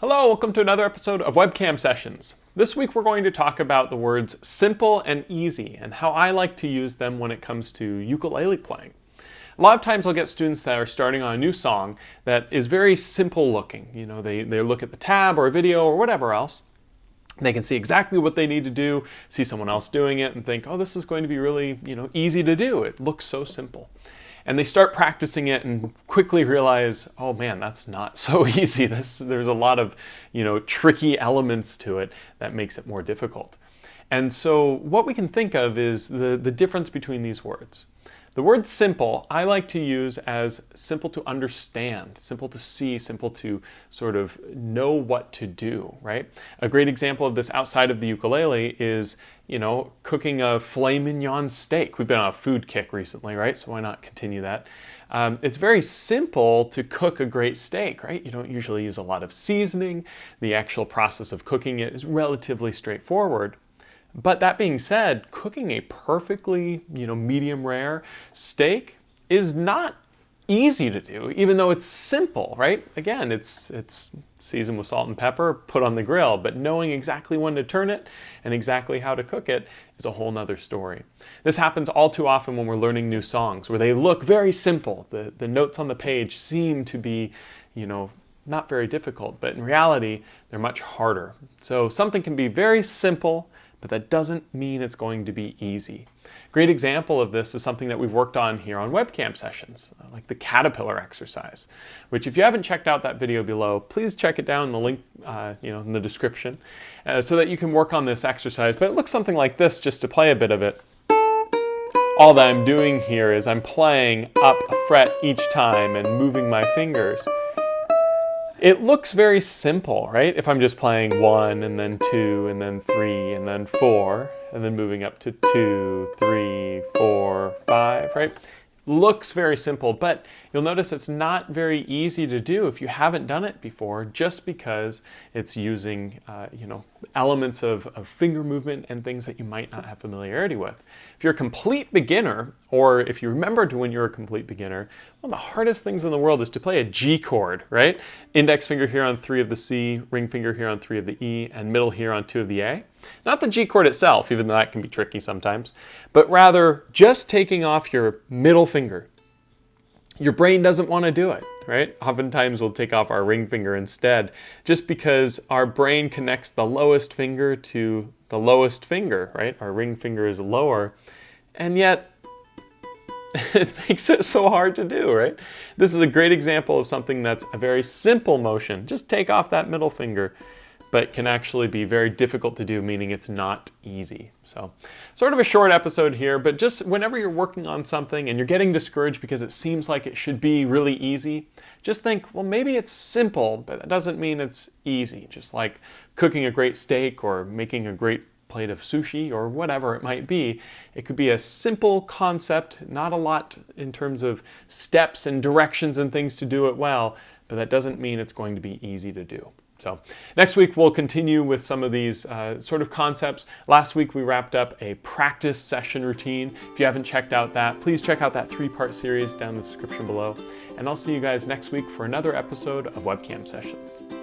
Hello, welcome to another episode of Webcam Sessions. This week we're going to talk about the words simple and easy and how I like to use them when it comes to ukulele playing. A lot of times I'll get students that are starting on a new song that is very simple looking. You know, they look at the tab or a video or whatever else. They can see exactly what they need to do, see someone else doing it and think, oh, this is going to be really, easy to do. It looks so simple. And they start practicing it and quickly realize, oh man, that's not so easy. There's a lot of, tricky elements to it that makes it more difficult. And so what we can think of is the difference between these words. The word simple, I like to use as simple to understand, simple to see, simple to sort of know what to do, right? A great example of this outside of the ukulele is, cooking a filet mignon steak. We've been on a food kick recently, right? So why not continue that? It's very simple to cook a great steak, right? You don't usually use a lot of seasoning. The actual process of cooking it is relatively straightforward. But that being said, cooking a perfectly, medium rare steak is not easy to do, even though it's simple, right? Again, it's seasoned with salt and pepper, put on the grill, but knowing exactly when to turn it and exactly how to cook it is a whole nother story. This happens all too often when we're learning new songs, where they look very simple. The notes on the page seem to be, not very difficult, but in reality, they're much harder. So something can be very simple, but that doesn't mean it's going to be easy. Great example of this is something that we've worked on here on Webcam Sessions, like the caterpillar exercise, which if you haven't checked out that video below, please check it down in the link in the description so that you can work on this exercise. But it looks something like this, just to play a bit of it. All that I'm doing here is I'm playing up a fret each time and moving my fingers. It looks very simple, right? If I'm just playing 1 and then 2 and then 3 and then 4 and then moving up to 2, 3, 4, 5, right? Looks very simple, but you'll notice it's not very easy to do if you haven't done it before, just because it's using, elements of finger movement and things that you might not have familiarity with. If you're a complete beginner, or if you remember to when you're a complete beginner, one of the hardest things in the world is to play a G chord, right? Index finger here on 3 of the C, ring finger here on 3 of the E, and middle here on 2 of the A. Not the G chord itself, even though that can be tricky sometimes, but rather just taking off your middle finger. Your brain doesn't want to do it, right? Oftentimes we'll take off our ring finger instead, just because our brain connects the lowest finger to the lowest finger, right? Our ring finger is lower, and yet it makes it so hard to do, right? This is a great example of something that's a very simple motion. Just take off that middle finger, but can actually be very difficult to do, meaning it's not easy. So sort of a short episode here, but just whenever you're working on something and you're getting discouraged because it seems like it should be really easy, just think, well, maybe it's simple, but that doesn't mean it's easy. Just like cooking a great steak or making a great plate of sushi or whatever it might be. It could be a simple concept, not a lot in terms of steps and directions and things to do it well, but that doesn't mean it's going to be easy to do. So next week we'll continue with some of these sort of concepts. Last week we wrapped up a practice session routine. If you haven't checked out that, please check out that 3-part series down in the description below. And I'll see you guys next week for another episode of Webcam Sessions.